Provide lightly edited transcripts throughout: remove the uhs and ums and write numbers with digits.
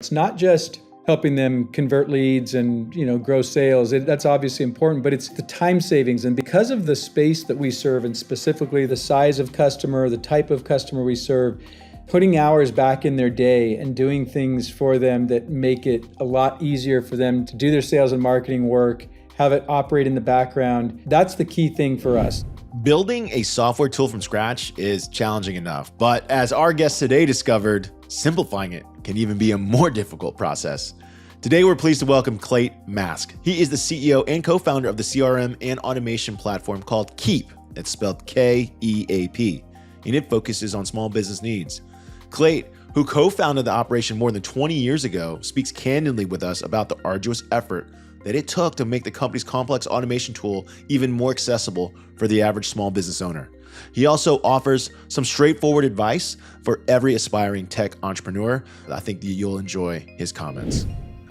It's not just helping them convert leads and grow sales. That's obviously important, but it's the time savings. And because of the space that we serve, and specifically the size of customer, the type of customer we serve, putting hours back in their day and doing things for them that make it a lot easier for them to do their sales and marketing work, have it operate in the background, that's the key thing for us. Building a software tool from scratch is challenging enough, but as our guest today discovered, simplifying it can even be a more difficult process. Today, we're pleased to welcome Clate Mask. He is the CEO and co-founder of the CRM and automation platform called Keap. It's spelled K-E-A-P, and it focuses on small business needs. Clate, who co-founded the operation more than 20 years ago, speaks candidly with us about the arduous effort that it took to make the company's complex automation tool even more accessible for the average small business owner. He also offers some straightforward advice for every aspiring tech entrepreneur. I think that you'll enjoy his comments.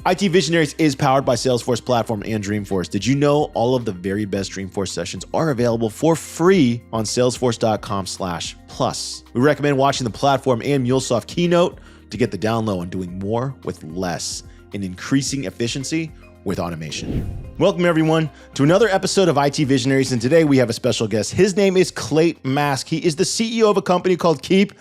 IT Visionaries is powered by Salesforce Platform and Dreamforce. Did you know all of the very best Dreamforce sessions are available for free on salesforce.com/plus? We recommend watching the platform and MuleSoft keynote to get the down low on doing more with less and increasing efficiency with automation. Welcome everyone to another episode of IT Visionaries, and today we have a special guest. His name is Clate Mask. He is the CEO of a company called Keap.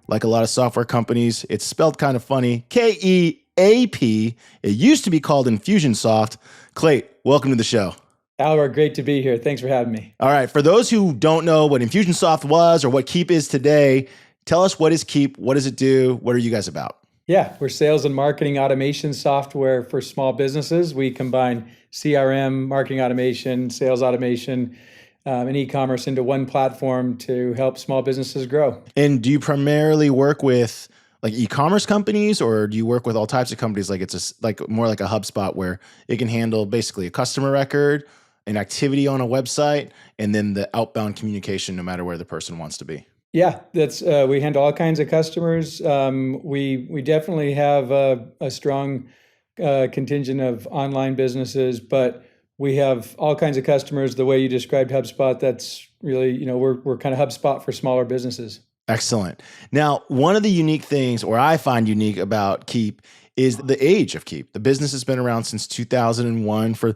Like a lot of software companies, it's spelled kind of funny, K-E-A-P. It used to be called Infusionsoft. Clate, welcome to the show. Albert, great to be here. Thanks for having me. All right, for those who don't know what Infusionsoft was or what Keap is today, tell us what is Keap, what does it do, what are you guys about? Yeah, we're sales and marketing automation software for small businesses. We combine CRM, marketing automation, sales automation, and e-commerce into one platform to help small businesses grow. And do you primarily work with like e-commerce companies, or do you work with all types of companies? Like it's more like a HubSpot where it can handle basically a customer record, an activity on a website, and then the outbound communication no matter where the person wants to be. Yeah, that's we handle all kinds of customers. We definitely have a strong contingent of online businesses, but we have all kinds of customers. The way you described HubSpot, that's really, we're kind of HubSpot for smaller businesses. Excellent. Now, one of the unique things, or I find unique about Keap, is the age of Keap. The business has been around since 2001. For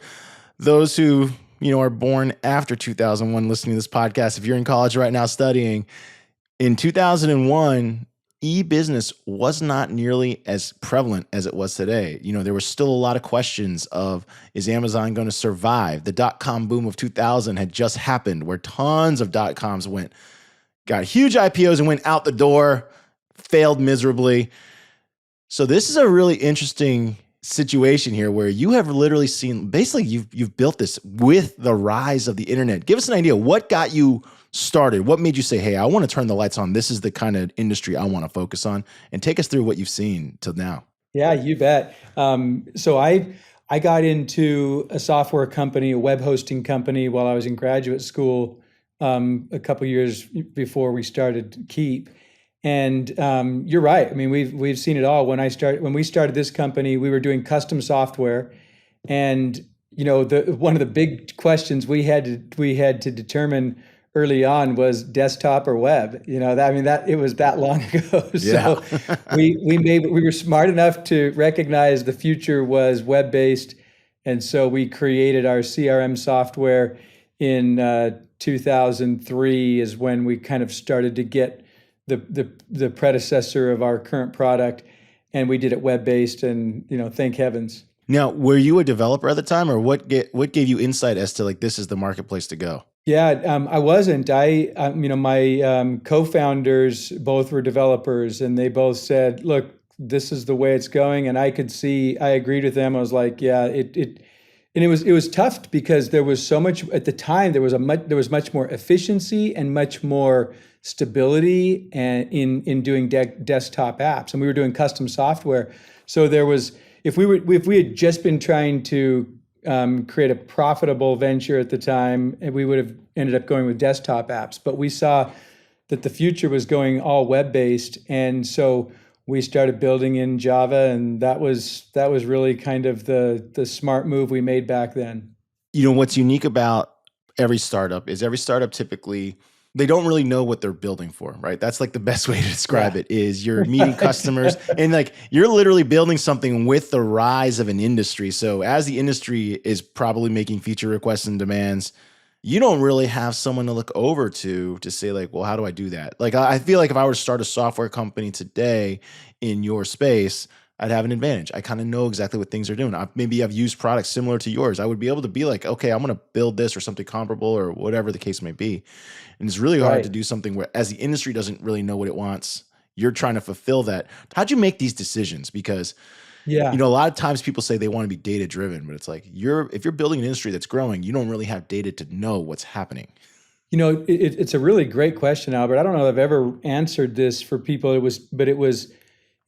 those who are born after 2001, listening to this podcast, if you're in college right now studying, in 2001, e-business was not nearly as prevalent as it was today. There was still a lot of questions of, is Amazon going to survive? The dot-com boom of 2000 had just happened where tons of dot-coms got huge IPOs and went out the door, failed miserably. So this is a really interesting situation here where you have literally seen, basically you've built this with the rise of the internet. Give us an idea. What got you started? What made you say, hey, I want to turn the lights on. This is the kind of industry I want to focus on, and take us through what you've seen till now. Yeah, you bet. So I got into a software company, a web hosting company, while I was in graduate school a couple years before we started Keap. And you're right. I mean, we've seen it all. When we started this company, we were doing custom software, and one of the big questions we had to determine early on was desktop or web. It was that long ago. So we were smart enough to recognize the future was web-based, and so we created our CRM software in 2003 is when we kind of started to get the predecessor of our current product, and we did it web-based, and thank heavens. Now, were you a developer at the time, or what gave you insight as to this is the marketplace to go? Yeah, I wasn't. My co-founders both were developers, and they both said, "Look, this is the way it's going." And I agreed with them. I was like, "Yeah, it was tough because there was so much at the time. There was much more efficiency and much more stability in doing desktop apps, and we were doing custom software. So there was if we had just been trying to create a profitable venture at the time, and we would have ended up going with desktop apps. But we saw that the future was going all web-based, and so we started building in Java, and that was really kind of the smart move we made back then. What's unique about every startup is every startup typically they don't really know what they're building for, right? That's like the best way to describe Yeah. it is you're meeting Right. customers and like you're literally building something with the rise of an industry. So as the industry is probably making feature requests and demands, you don't really have someone to look over to say like, well, how do I do that? Like I feel like if I were to start a software company today in your space, I'd have an advantage. I kind of know exactly what things are doing. Maybe I've used products similar to yours. I would be able to be like, okay, I'm going to build this or something comparable or whatever the case may be. And it's really hard to Right. do something where, as the industry doesn't really know what it wants, you're trying to fulfill that. How'd you make these decisions? Because Yeah. a lot of times people say they want to be data driven, but it's like if you're building an industry that's growing, you don't really have data to know what's happening. It's a really great question, Albert. I don't know if I've ever answered this for people. It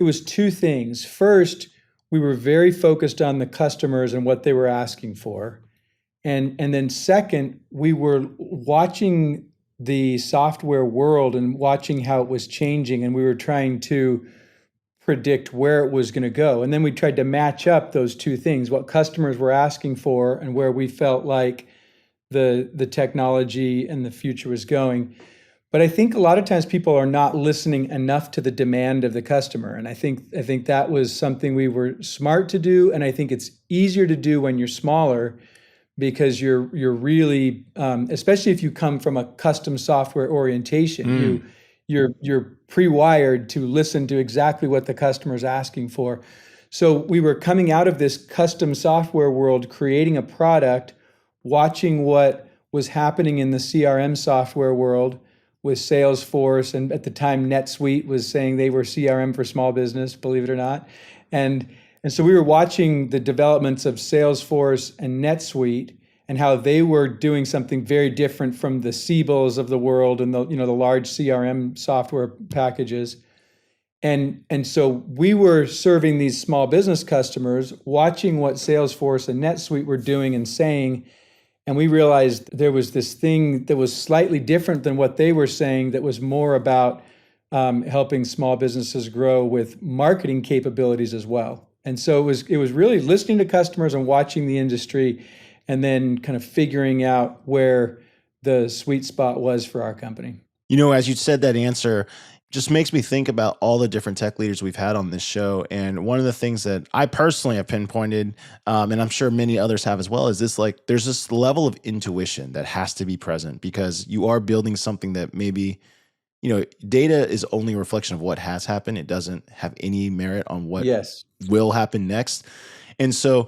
was two things. First, we were very focused on the customers and what they were asking for. And then second, we were watching the software world and watching how it was changing, and we were trying to predict where it was going to go. And then we tried to match up those two things, what customers were asking for and where we felt like the technology and the future was going. But I think a lot of times people are not listening enough to the demand of the customer. And I think that was something we were smart to do. And I think it's easier to do when you're smaller because you're really, especially if you come from a custom software orientation, Mm. you're pre-wired to listen to exactly what the customer's asking for. So we were coming out of this custom software world, creating a product, watching what was happening in the CRM software world with Salesforce, and at the time NetSuite was saying they were CRM for small business, believe it or not. And and so we were watching the developments of Salesforce and NetSuite and how they were doing something very different from the Siebels of the world and the large CRM software packages. And so we were serving these small business customers, watching what Salesforce and NetSuite were doing and saying, and we realized there was this thing that was slightly different than what they were saying that was more about helping small businesses grow with marketing capabilities as well. And so it was really listening to customers and watching the industry and then kind of figuring out where the sweet spot was for our company. As you said that answer, just makes me think about all the different tech leaders we've had on this show. And one of the things that I personally have pinpointed, and I'm sure many others have as well, is this like there's this level of intuition that has to be present because you are building something that maybe, data is only a reflection of what has happened. It doesn't have any merit on what Yes. will happen next. And so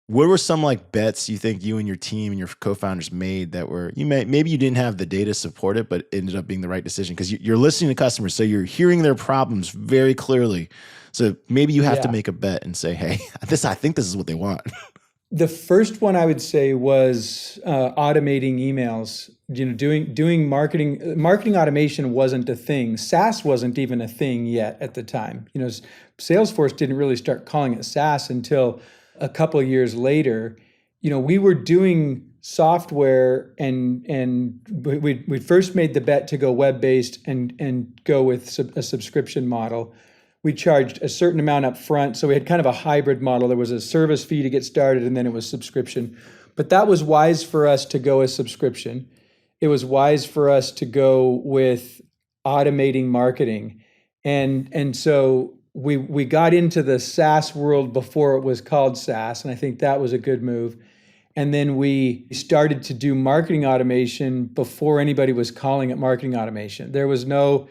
what were some like bets you think you and your team and your co-founders made that were maybe you didn't have the data to support it, but ended up being the right decision because you're listening to customers, so you're hearing their problems very clearly. So maybe you have to Yeah. make a bet and say, "Hey, I think this is what they want." The first one I would say was automating emails. Doing marketing. Marketing automation wasn't a thing. SaaS wasn't even a thing yet at the time. Salesforce didn't really start calling it SaaS until a couple of years later. We were doing software, and we first made the bet to go web based and go with a subscription model. We charged a certain amount up front. So we had kind of a hybrid model. There was a service fee to get started, and then it was subscription. But that was wise for us to go as subscription. It was wise for us to go with automating marketing. And so we got into the SaaS world before it was called SaaS, and I think that was a good move. And then we started to do marketing automation before anybody was calling it marketing automation. There was no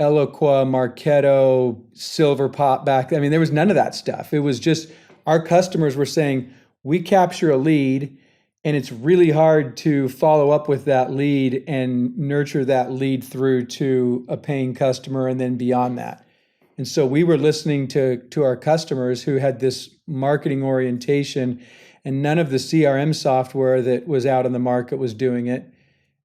Eloqua, Marketo, Silverpop back. I mean, there was none of that stuff. It was just our customers were saying, we capture a lead and it's really hard to follow up with that lead and nurture that lead through to a paying customer and then beyond that. And so we were listening to our customers who had this marketing orientation, and none of the CRM software that was out on the market was doing it.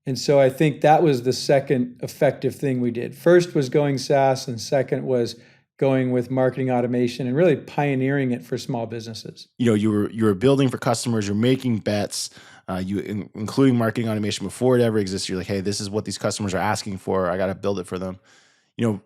And so I think that was the second effective thing we did. First was going SaaS, and second was going with marketing automation and really pioneering it for small businesses. You were building for customers, you're making bets, including marketing automation before it ever existed. You're like, hey, this is what these customers are asking for. I got to build it for them.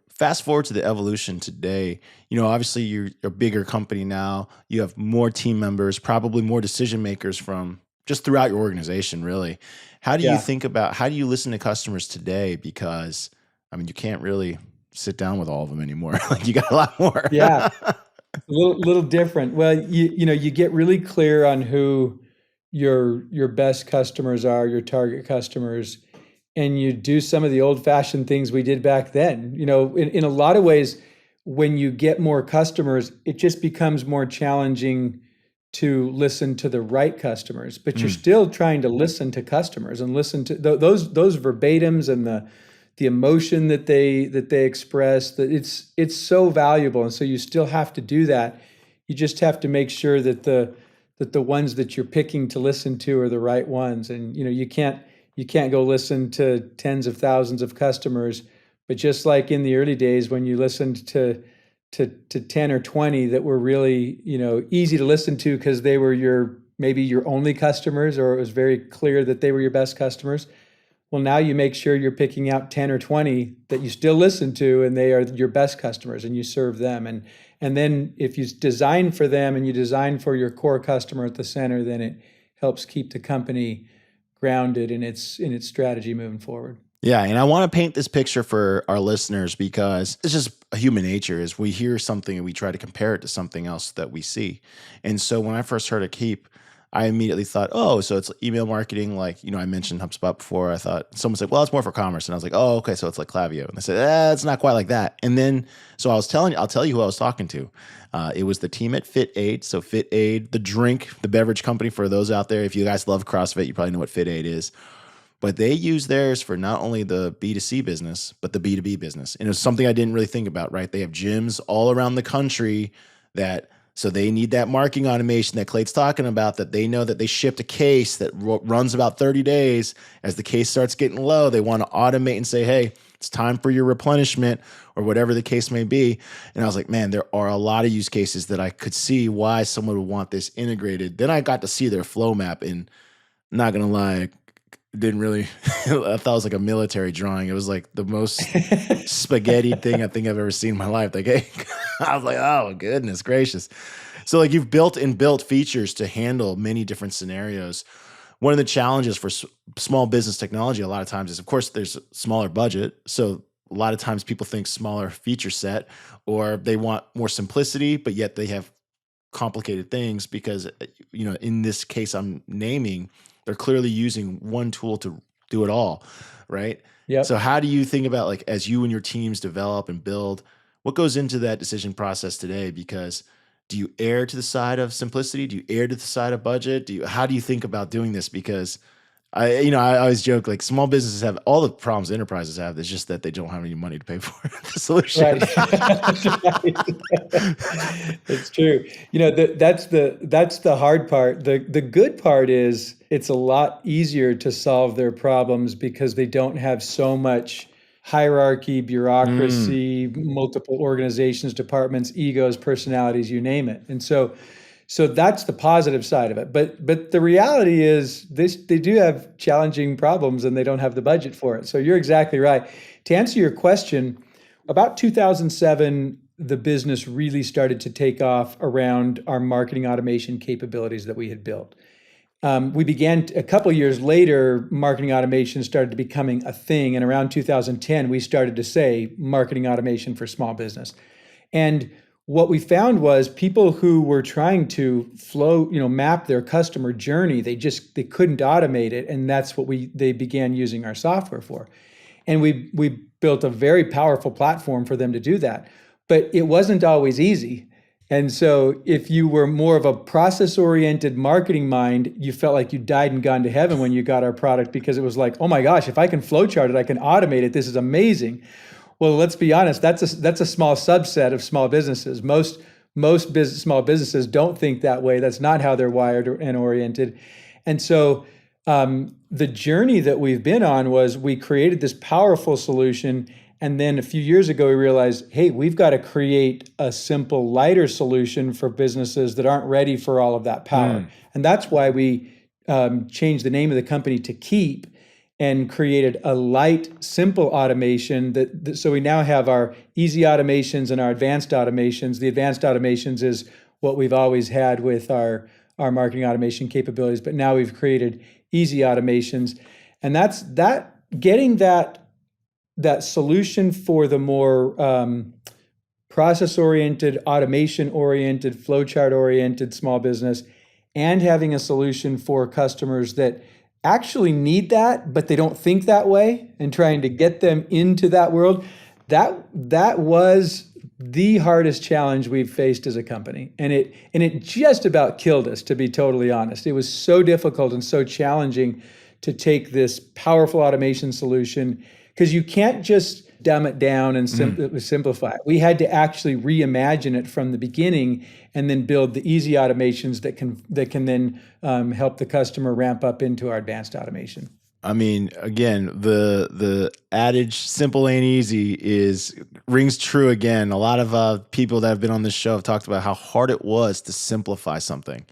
Fast forward to the evolution today. Obviously you're a bigger company now. You have more team members, probably more decision makers from just throughout your organization, really. How do you Yeah. think about, how do you listen to customers today? Because I mean, you can't really sit down with all of them anymore. Like you got a lot more. Yeah. A little different. Well, you get really clear on who your best customers are, your target customers, and you do some of the old-fashioned things we did back then. In a lot of ways, when you get more customers, it just becomes more challenging to listen to the right customers, but you're Mm, still trying to listen to customers and listen to those verbatims and the emotion that they express. That it's so valuable, and so you still have to do that. You just have to make sure that the ones that you're picking to listen to are the right ones. And you can't go listen to tens of thousands of customers, but just like in the early days when you listened to 10 or 20 that were really, easy to listen to because they were maybe your only customers, or it was very clear that they were your best customers. Well, now you make sure you're picking out 10 or 20 that you still listen to, and they are your best customers, and you serve them. And then if you design for them and you design for your core customer at the center, then it helps keep the company grounded in its strategy moving forward. yeah, and I want to paint this picture for our listeners because it's just human nature is we hear something and we try to compare it to something else that we see. And so when I first heard of Keap, I immediately thought, oh, so it's email marketing. Like, I mentioned HubSpot before. I thought someone said, well, it's more for commerce. And I was like, oh, okay. So it's like Klaviyo. And they said, it's not quite like that. And then, so I'll tell you who I was talking to. It was the team at Fit Aid. So Fit Aid, the beverage company for those out there. If you guys love CrossFit, you probably know what Fit Aid is. But they use theirs for not only the B2C business, but the B2B business. And it was something I didn't really think about, right? They have gyms all around the country so they need that marketing automation that Clate's talking about, that they know that they shipped a case that runs about 30 days. As the case starts getting low, they want to automate and say, hey, it's time for your replenishment or whatever the case may be. And I was like, man, there are a lot of use cases that I could see why someone would want this integrated. Then I got to see their flow map, and not going to lie, didn't really, I thought it was like a military drawing. It was like the most spaghetti thing I think I've ever seen in my life. Like, hey, I was like, oh, goodness gracious. So like you've built features to handle many different scenarios. One of the challenges for small business technology a lot of times is, of course, there's a smaller budget. So a lot of times people think smaller feature set, or they want more simplicity, but yet they have complicated things because, in this case I'm naming, they're clearly using one tool to do it all, right? Yep. So how do you think about, like, as you and your teams develop and build, what goes into that decision process today? Because do you err to the side of simplicity? Do you err to the side of budget? How do you think about doing this? Because I always joke, like, small businesses have all the problems enterprises have. It's just that they don't have any money to pay for the solution. Right. It's true. That's the hard part. The good part is it's a lot easier to solve their problems because they don't have so much hierarchy, Mm, bureaucracy, multiple organizations, departments, egos, personalities, you name it. And so that's the positive side of it. But the reality is they do have challenging problems and they don't have the budget for it. So you're exactly right. To answer your question, about 2007, the business really started to take off around our marketing automation capabilities that we had built. We began a couple of years later, marketing automation started becoming a thing. And around 2010, we started to say marketing automation for small business. And what we found was people who were trying to map their customer journey, they couldn't automate it. And that's what they began using our software for. And we built a very powerful platform for them to do that. But it wasn't always easy. And so if you were more of a process-oriented marketing mind, you felt like you died and gone to heaven when you got our product, because it was like, oh my gosh, if I can flowchart it, I can automate it. This is amazing. Well, let's be honest, that's a small subset of small businesses. Most small businesses don't think that way. That's not how they're wired and oriented. And so the journey that we've been on was we created this powerful solution. And then a few years ago, we realized, hey, we've got to create a simple, lighter solution for businesses that aren't ready for all of that power. mm. And that's why we changed the name of the company to Keap and created a light, simple automation so we now have our easy automations and our advanced automations. The advanced automations is what we've always had with our our marketing automation capabilities, but now we've created easy automations. And that's getting that solution for the more process-oriented, automation-oriented, flowchart-oriented small business, and having a solution for customers that actually need that, but they don't think that way, and trying to get them into that world. That was the hardest challenge we've faced as a company. And it just about killed us, to be totally honest. It was so difficult and so challenging to take this powerful automation solution, because you can't just dumb it down and simplify it. We had to actually reimagine it from the beginning, and then build the easy automations that can then help the customer ramp up into our advanced automation. I mean, again, the adage "simple ain't easy" rings true again. A lot of people that have been on this show have talked about how hard it was to simplify something.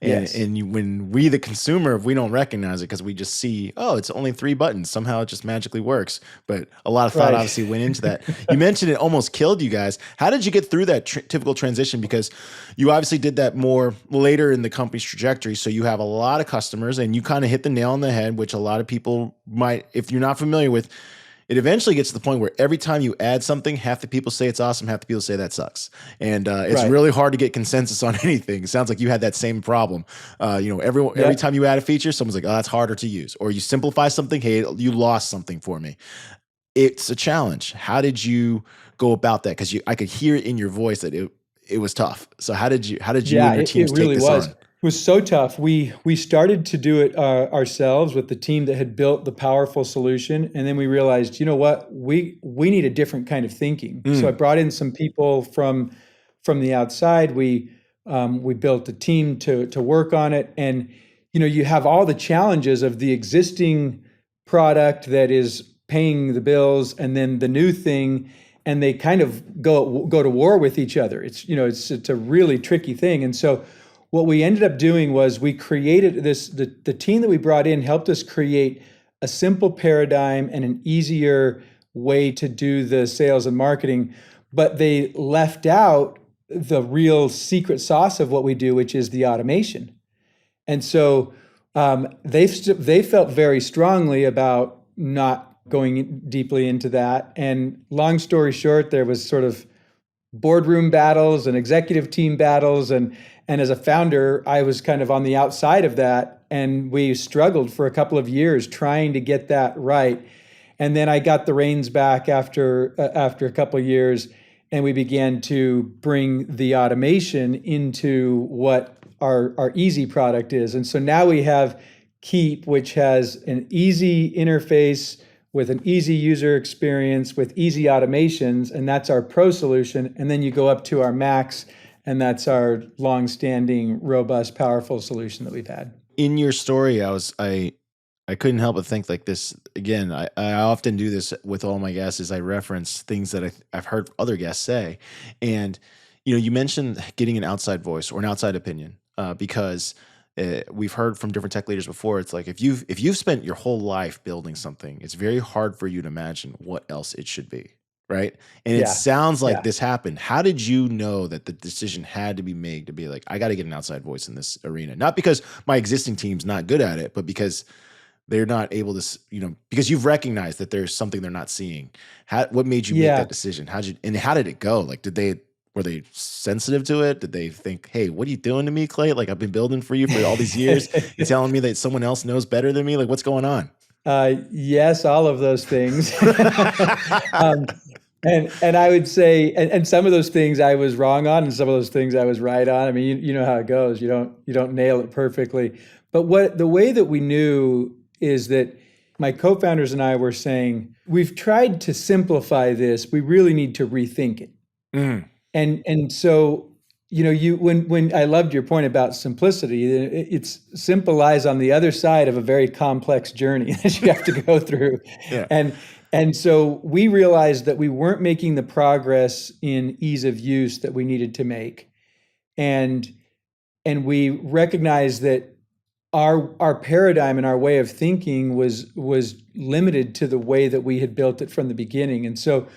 Yes. When we, the consumer, if we don't recognize it because we just see, oh, it's only 3 buttons, somehow it just magically works. But a lot of thought obviously went into that. You mentioned it almost killed you guys. How did you get through that typical transition? Because you obviously did that more later in the company's trajectory. So you have a lot of customers, and you kind of hit the nail on the head, which a lot of people might, if you're not familiar with, it eventually gets to the point where every time you add something, half the people say it's awesome, half the people say that sucks. And it's really hard to get consensus on anything. It sounds like you had that same problem. Every time you add a feature, someone's like, oh, that's harder to use. Or you simplify something, hey, you lost something for me. It's a challenge. How did you go about that? Because I could hear it in your voice that it was tough. So how did you and your teams take this on? It was so tough. We started to do it ourselves with the team that had built the powerful solution, and then we realized, you know what, we need a different kind of thinking. So I brought in some people from the outside. We built a team to work on it, and you have all the challenges of the existing product that is paying the bills, and then the new thing, and they kind of go to war with each other. It's a really tricky thing, and so what we ended up doing was we created the team that we brought in helped us create a simple paradigm and an easier way to do the sales and marketing, but they left out the real secret sauce of what we do, which is the automation. And so they felt very strongly about not going deeply into that. And long story short, there was sort of boardroom battles and executive team battles, and as a founder, I was kind of on the outside of that, and we struggled for a couple of years trying to get that right. And then I got the reins back after a couple of years, and we began to bring the automation into what our easy product is. And so now we have Keap, which has an easy interface with an easy user experience, with easy automations, and that's our pro solution. And then you go up to our Max, and that's our long-standing, robust, powerful solution that we've had. In your story, I couldn't help but think like this. Again, I often do this with all my guests, is I reference things that I've heard other guests say. And, you mentioned getting an outside voice or an outside opinion because we've heard from different tech leaders before. It's like, if you've spent your whole life building something, it's very hard for you to imagine what else it should be. Right. And it sounds like this happened. How did you know that the decision had to be made to be like, I got to get an outside voice in this arena? Not because my existing team's not good at it, but because they're not able to, because you've recognized that there's something they're not seeing. What made you make that decision? How did it go? Like, were they sensitive to it? Did they think, hey, what are you doing to me, Clay? Like, I've been building for you for all these years. You're telling me that someone else knows better than me? Like, what's going on? Yes, all of those things. And I would say, and some of those things I was wrong on, and some of those things I was right on. I mean, you know how it goes. You don't nail it perfectly. But the way that we knew is that my co-founders and I were saying, we've tried to simplify this. We really need to rethink it. And so, when I loved your point about simplicity, it's simple lies on the other side of a very complex journey that you have to go through. And so we realized that we weren't making the progress in ease of use that we needed to make. And we recognized that our paradigm and our way of thinking was limited to the way that we had built it from the beginning. And so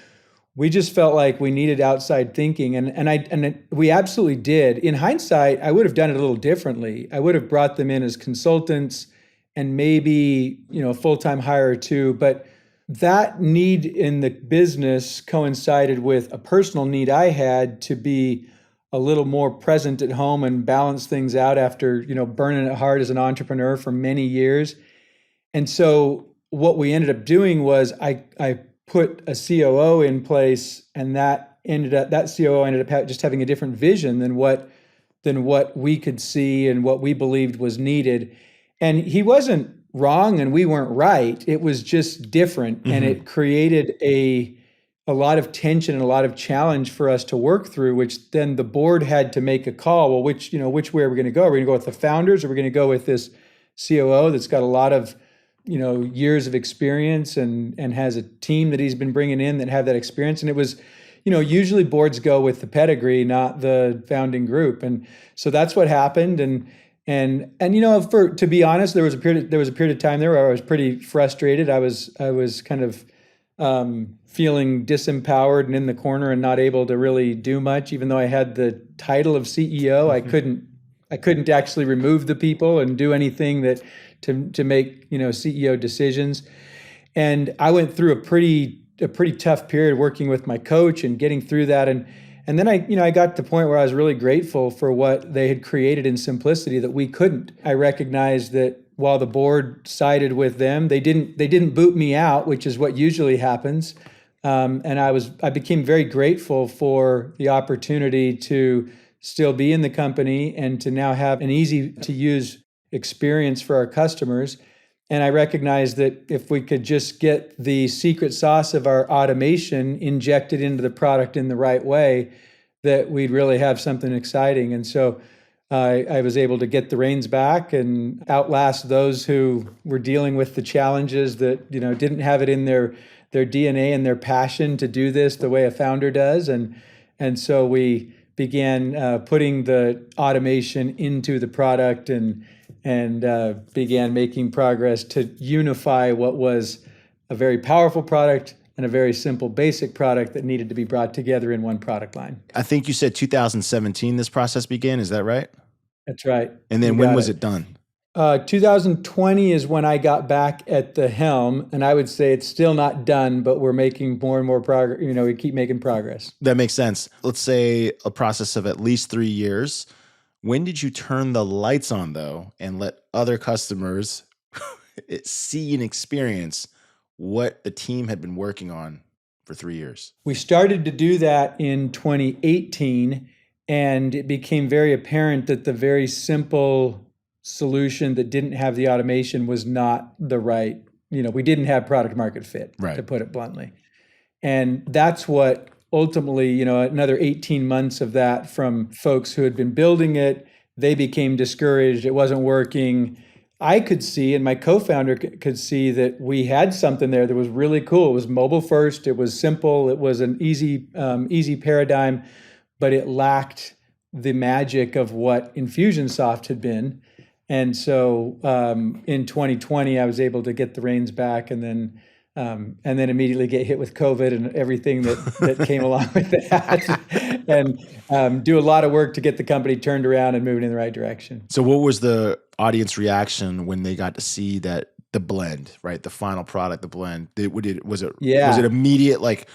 we just felt like we needed outside thinking, and we absolutely did. In hindsight, I would have done it a little differently. I would have brought them in as consultants and maybe, a full-time hire or two, but that need in the business coincided with a personal need I had to be a little more present at home and balance things out after, burning it hard as an entrepreneur for many years. And so what we ended up doing was I put a COO in place, and that COO ended up just having a different vision than what we could see and what we believed was needed. And he wasn't wrong and we weren't right. It was just different, and it created a lot of tension and a lot of challenge for us to work through, which then the board had to make a call. Well, which way are we going to go? Are we going to go with the founders, or are we going to go with this COO that's got a lot of years of experience and has a team that he's been bringing in that have that experience? And it was, usually boards go with the pedigree, not the founding group. And so that's what happened. And to be honest, there was a period of time there where I was pretty frustrated. I was kind of feeling disempowered and in the corner and not able to really do much, even though I had the title of CEO. I couldn't actually remove the people and do anything that to make CEO decisions. And I went through a pretty tough period working with my coach and getting through that. And then I got to the point where I was really grateful for what they had created in Simplicity that we couldn't. I recognized that while the board sided with them, they didn't boot me out, which is what usually happens. And I became very grateful for the opportunity to still be in the company and to now have an easy to use experience for our customers. And I recognized that if we could just get the secret sauce of our automation injected into the product in the right way, that we'd really have something exciting. And so I was able to get the reins back and outlast those who were dealing with the challenges that didn't have it in their DNA and their passion to do this the way a founder does. And so we began putting the automation into the product and began making progress to unify what was a very powerful product and a very simple, basic product that needed to be brought together in one product line. I think you said 2017 this process began. Is that right? That's right. And then when was it done? 2020 is when I got back at the helm, and I would say it's still not done, but we're making more and more progress. We keep making progress. That makes sense. Let's say a process of at least 3 years. When did you turn the lights on, though, and let other customers see and experience what the team had been working on for 3 years? We started to do that in 2018, and it became very apparent that the very simple solution that didn't have the automation was not the right, we didn't have product market fit, right, to put it bluntly. And that's what ultimately, another 18 months of that from folks who had been building it, they became discouraged. It wasn't working. I could see, and my co-founder could see, that we had something there that was really cool. It was mobile first. It was simple. It was an easy paradigm, but it lacked the magic of what Infusionsoft had been. And so in 2020, I was able to get the reins back, and then immediately get hit with COVID and everything that came along with that, and do a lot of work to get the company turned around and moving in the right direction. So what was the audience reaction when they got to see that the blend, right? The final product, the blend, was it immediate, like,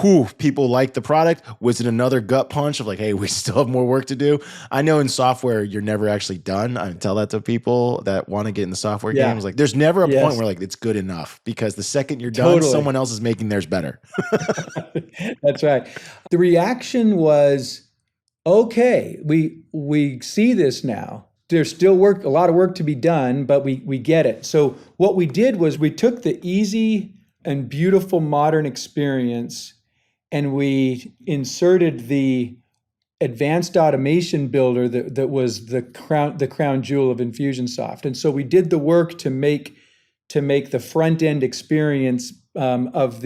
whew, people liked the product? Was it another gut punch of like, hey, we still have more work to do? I know in software, you're never actually done. I tell that to people that want to get in the software games. Like, there's never a point where like it's good enough, because the second you're done, someone else is making theirs better. That's right. The reaction was, okay, we see this now. There's still a lot of work to be done, but we get it. So what we did was we took the easy and beautiful modern experience, and we inserted the advanced automation builder that was the crown jewel of Infusionsoft. And so we did the work to make the front end experience of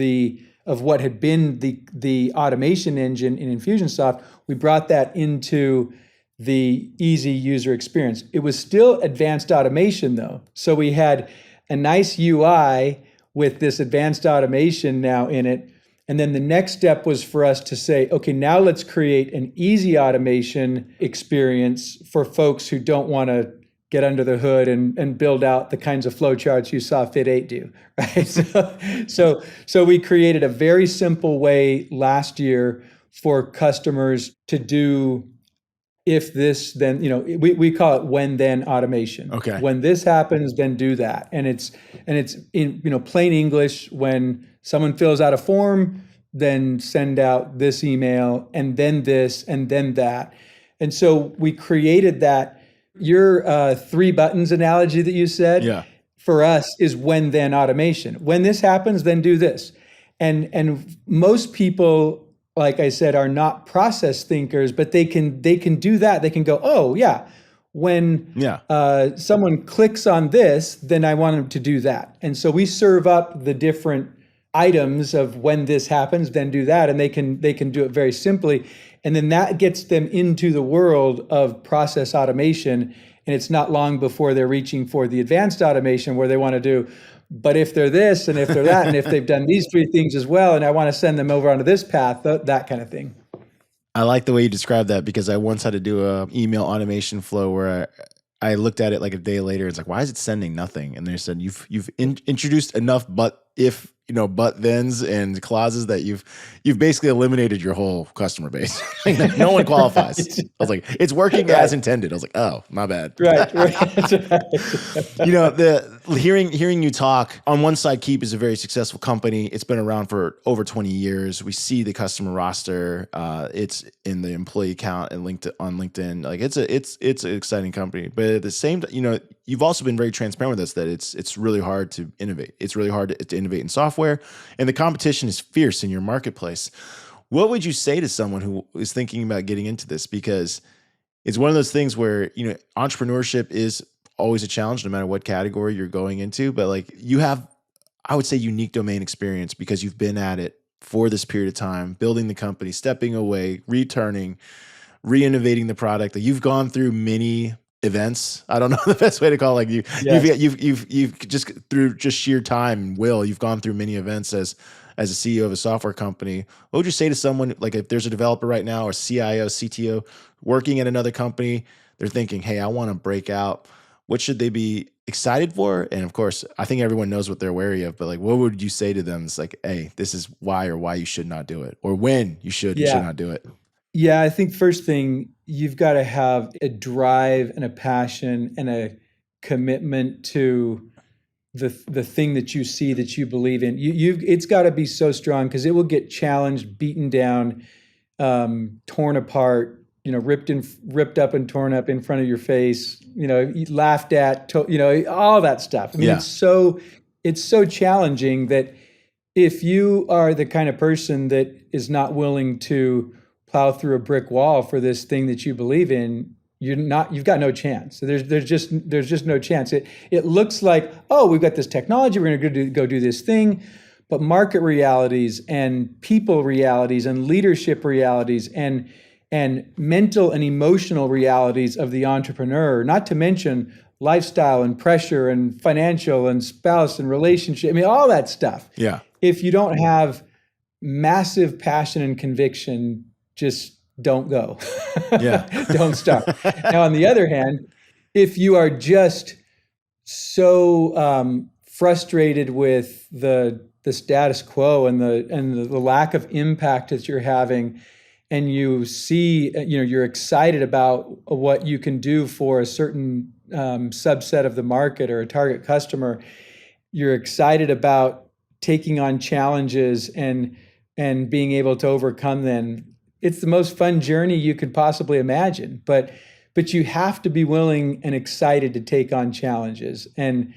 what had been the automation engine in Infusionsoft. We brought that into the easy user experience. It was still advanced automation though. So we had a nice UI with this advanced automation now in it. And then the next step was for us to say, okay, now let's create an easy automation experience for folks who don't want to get under the hood and build out the kinds of flowcharts you saw Fit8 do, right? So we created a very simple way last year for customers to do if this, then, we call it when then automation. Okay. When this happens, then do that. And it's in, plain English. When someone fills out a form, then send out this email, and then this, and then that. And so we created that. Your 3 buttons analogy that you said, for us is when then automation. When this happens, then do this. And most people, like I said, are not process thinkers, but they can do that. They can go, oh yeah, when someone clicks on this, then I want them to do that. And so we serve up the different items of when this happens, then do that, and they can do it very simply. And then that gets them into the world of process automation. And it's not long before they're reaching for the advanced automation where they want to do, but if they're this and if they're that, and if they've done these 3 things as well, and I want to send them over onto this path, that kind of thing. I like the way you described that, because I once had to do a email automation flow where I looked at it like a day later. It's like, why is it sending nothing? And they said, you've introduced enough but thens and clauses that you've basically eliminated your whole customer base. No one qualifies. I was like, it's working as intended. I was like, oh, my bad. Right. Hearing you talk, on one side, Keap is a very successful company. It's been around for over 20 years. We see the customer roster. It's in the employee count and on LinkedIn. Like it's an exciting company. But at the same time, you've also been very transparent with us that it's really hard to innovate. It's really hard to innovate in software, and the competition is fierce in your marketplace. What would you say to someone who is thinking about getting into this? Because it's one of those things where, entrepreneurship is always a challenge no matter what category you're going into, but like you have, I would say, unique domain experience because you've been at it for this period of time, building the company, stepping away, returning, re-innovating the product. Like you've gone through many events. I don't know the best way to call it. You've just through just sheer time and will, you've gone through many events as a CEO of a software company. What would you say to someone, like if there's a developer right now or CIO, CTO working at another company, they're thinking, hey, I want to break out. What should they be excited for? And of course, I think everyone knows what they're wary of, but like, what would you say to them? It's like, hey, this is why you should not do it, or when you should not do it. Yeah, I think first thing, you've got to have a drive and a passion and a commitment to the thing that you see, that you believe in. It's got to be so strong, because it will get challenged, beaten down, torn apart, ripped up and torn up in front of your face, laughed at, all that stuff. I mean, it's so challenging that if you are the kind of person that is not willing to plow through a brick wall for this thing that you believe in, you've got no chance. So there's just no chance. It looks like, oh, we've got this technology, we're going to go do this thing, but market realities and people realities and leadership realities and mental and emotional realities of the entrepreneur, not to mention lifestyle and pressure and financial and spouse and relationship. I mean, all that stuff. Yeah. If you don't have massive passion and conviction, just don't go. Yeah. Don't start. Now, on the other hand, if you are just so frustrated with the status quo and the lack of impact that you're having, and you see, you're excited about what you can do for a certain subset of the market or a target customer, you're excited about taking on challenges and being able to overcome them. It's the most fun journey you could possibly imagine, but you have to be willing and excited to take on challenges and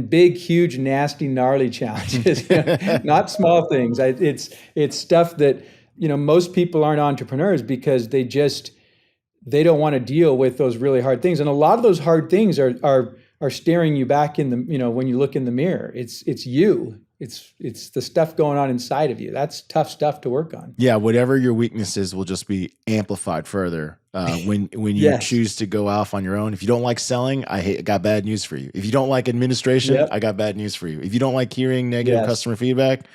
big, huge, nasty, gnarly challenges, not small things. It's stuff that, most people aren't entrepreneurs because they don't want to deal with those really hard things. And a lot of those hard things are staring you back in the, when you look in the mirror. It's you. It's the stuff going on inside of you. That's tough stuff to work on. Yeah, whatever your weaknesses will just be amplified further when you choose to go off on your own. If you don't like selling, I got bad news for you. If you don't like administration, I got bad news for you. If you don't like hearing negative customer feedback,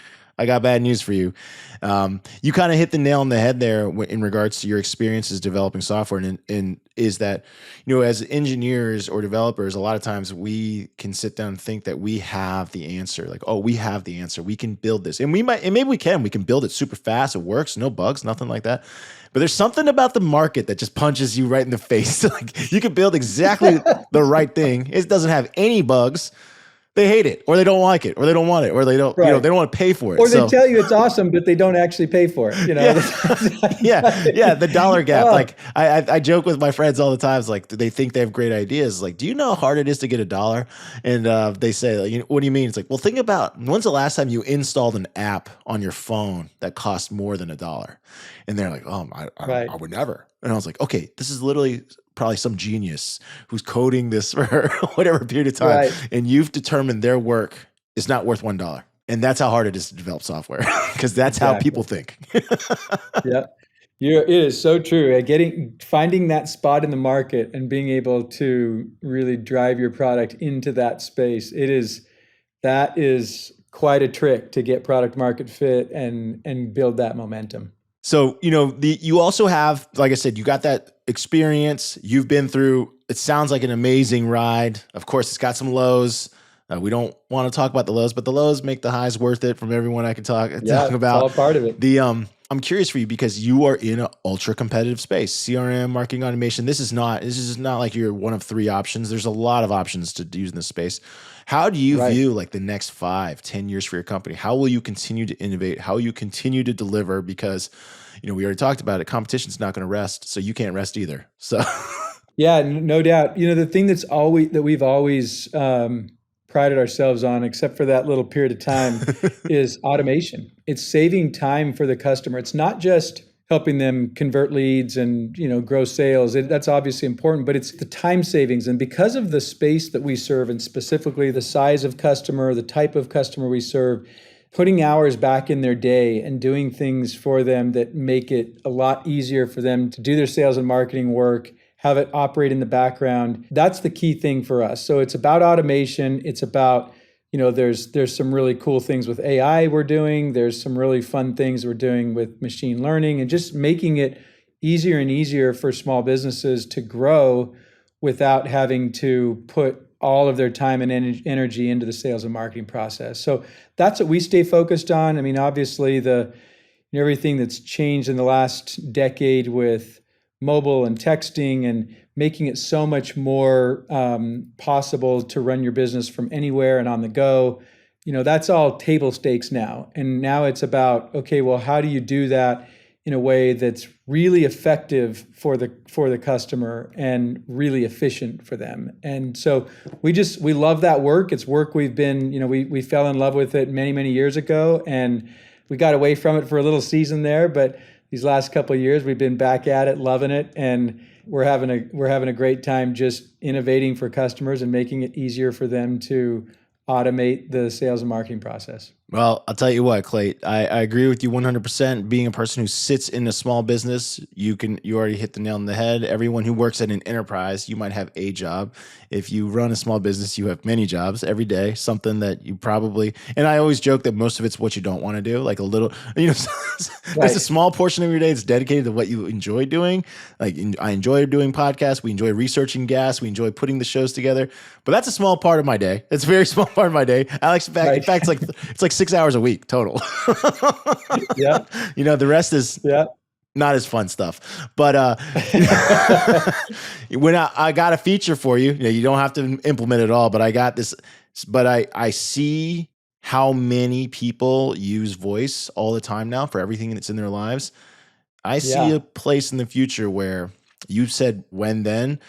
I got bad news for you. You kind of hit the nail on the head there in regards to your experiences developing software, and is that, as engineers or developers, a lot of times we can sit down and think that we have the answer. Like, oh, we have the answer. We can build this, and maybe we can build it super fast. It works, no bugs, nothing like that. But there's something about the market that just punches you right in the face. Like, you can build exactly the right thing. It doesn't have any bugs. They hate it, or they don't like it, or they don't want it, or they don't, Right. they don't want to pay for it. Or they tell you it's awesome, but they don't actually pay for it. Yeah. The dollar gap. Like, I joke with my friends all the time. It's like, they think they have great ideas. Like, do you know how hard it is to get $1? And they say, like, what do you mean? It's like, well, think about, when's the last time you installed an app on your phone that cost more than $1? And they're like, oh, I would never. And I was like, okay, this is literally probably some genius who's coding this for whatever period of time. Right. And you've determined their work is not worth $1. And that's how hard it is to develop software, because that's how people think. Yeah. It is so true. Finding that spot in the market and being able to really drive your product into that space, that is quite a trick to get product market fit and build that momentum. So, you also have, like I said, you got that experience. You've been through, it sounds like an amazing ride. Of course, it's got some lows. We don't want to talk about the lows, but the lows make the highs worth it from everyone I can talk about. It's all part of it. I'm curious for you, because you are in an ultra competitive space. CRM, marketing automation. This is not like you're one of 3 options. There's a lot of options to use in this space. How do you view like the next 5-10 years for your company? How will you continue to innovate? How will you continue to deliver? Because, we already talked about it. Competition's not going to rest, so you can't rest either. So, yeah, no doubt. The thing that we've always prided ourselves on, except for that little period of time, is automation. It's saving time for the customer. It's not just helping them convert leads and grow sales. That's obviously important, but it's the time savings. And because of the space that we serve, and specifically the size of customer, the type of customer we serve, putting hours back in their day and doing things for them that make it a lot easier for them to do their sales and marketing work, have it operate in the background. That's the key thing for us. So it's about automation. It's about, there's some really cool things with AI we're doing. There's some really fun things we're doing with machine learning, and just making it easier and easier for small businesses to grow without having to put all of their time and energy into the sales and marketing process. So that's what we stay focused on. I mean, obviously everything that's changed in the last decade with mobile and texting and making it so much more possible to run your business from anywhere and on the go, that's all table stakes now. And now it's about, okay, well, how do you do that in a way that's really effective for the customer and really efficient for them? And so we love that work. It's work we've been, we fell in love with it many, many years ago, and we got away from it for a little season there, but these last couple of years we've been back at it, loving it, and we're having a great time just innovating for customers and making it easier for them to automate the sales and marketing process. Well, I'll tell you what, Clate, I agree with you 100%. Being a person who sits in a small business, you already hit the nail on the head. Everyone who works at an enterprise, you might have a job. If you run a small business, you have many jobs every day, something that you probably, and I always joke that most of it's what you don't want to do, like a little, there's a small portion of your day that's dedicated to what you enjoy doing. Like, I enjoy doing podcasts. We enjoy researching gas. We enjoy putting the shows together, but that's a small part of my day. It's a very small part of my day. Alex, in fact, it's like 6 hours a week total. Yeah. The rest is not as fun stuff. But when I got a feature for you, you don't have to implement it all, but I got this. But I see how many people use voice all the time now for everything that's in their lives. I see a place in the future where you said when then.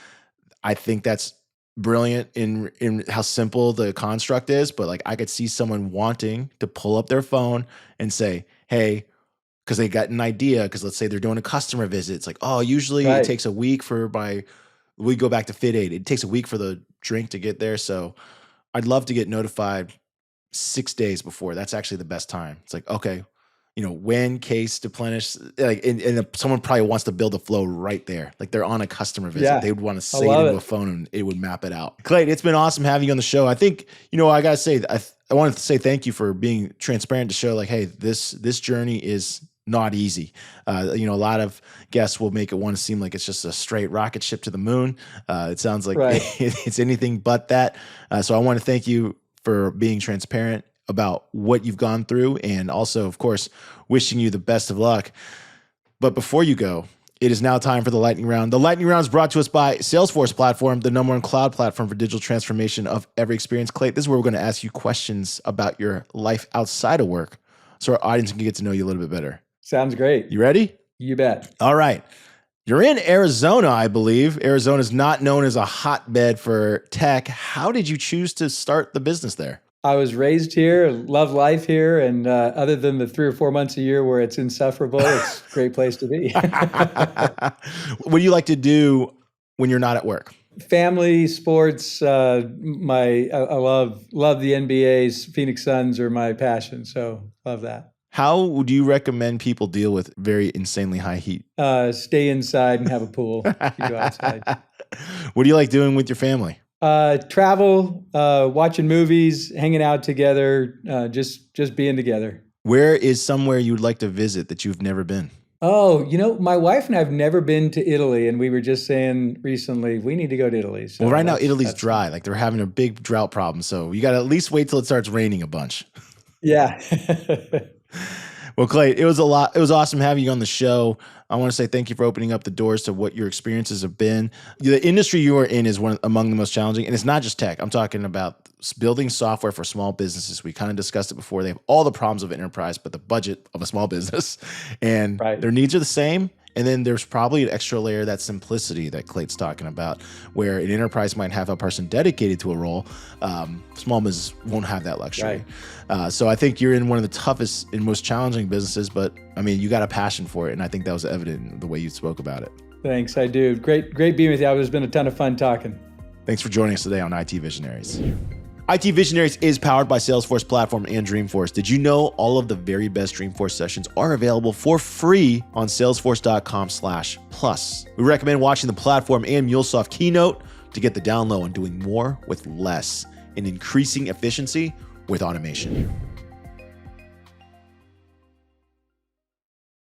I think that's brilliant in how simple the construct is, but like I could see someone wanting to pull up their phone and say, hey, because they got an idea, because let's say they're doing a customer visit. It's like, oh, usually it takes a week we go back to Fit Aid. It takes a week for the drink to get there. So I'd love to get notified 6 days before. That's actually the best time. It's like, okay, when, case, deplenish, like, and someone probably wants to build a flow right there. Like they're on a customer visit. Yeah, They would want to I say it love into it. a phone and it would map it out. Clate, it's been awesome having you on the show. I think, I got to say, I wanted to say thank you for being transparent to show like, hey, this journey is not easy. A lot of guests will make it want to seem like it's just a straight rocket ship to the moon. It sounds like Right. it's anything but that. So I want to thank you for being transparent about what you've gone through, and also, of course, wishing you the best of luck. But before you go, it is now time for the lightning round. The lightning round is brought to us by Salesforce platform, the #1 cloud platform for digital transformation of every experience. Clate, this is where we're going to ask you questions about your life outside of work, so our audience can get to know you a little bit better. Sounds great. You ready? You bet. All right. You're in Arizona, I believe. Arizona is not known as a hotbed for tech. How did you choose to start the business there? I was raised here, love life here, and other than the 3 or 4 months a year where it's insufferable, it's a great place to be. What do you like to do when you're not at work? Family, sports. I love the NBA's Phoenix Suns are my passion, so love that. How would you recommend people deal with very insanely high heat? Stay inside and have a pool. If you go outside. What do you like doing with your family? Travel, watching movies, hanging out together, just being together. Where is somewhere you would like to visit that you've never been? Oh, my wife and I have never been to Italy, and we were just saying recently we need to go to Italy. So Well, right now Italy's dry. Like they're having a big drought problem. So you got to at least wait till it starts raining a bunch. Yeah. Well, Clay, it was awesome having you on the show. I want to say thank you for opening up the doors to what your experiences have been. The industry you are in is among the most challenging, and it's not just tech. I'm talking about building software for small businesses. We kind of discussed it before. They have all the problems of an enterprise, but the budget of a small business, and Right. Their needs are the same. And then there's probably an extra layer, that simplicity that Clate's talking about, where an enterprise might have a person dedicated to a role. Small business won't have that luxury. Right. So I think you're in one of the toughest and most challenging businesses, but I mean, you got a passion for it. And I think that was evident in the way you spoke about it. Thanks, I do. Great being with you. It's been a ton of fun talking. Thanks for joining us today on IT Visionaries. IT Visionaries is powered by Salesforce Platform and Dreamforce. Did you know all of the very best Dreamforce sessions are available for free on salesforce.com/plus? We recommend watching the platform and MuleSoft keynote to get the down low on doing more with less and increasing efficiency with automation.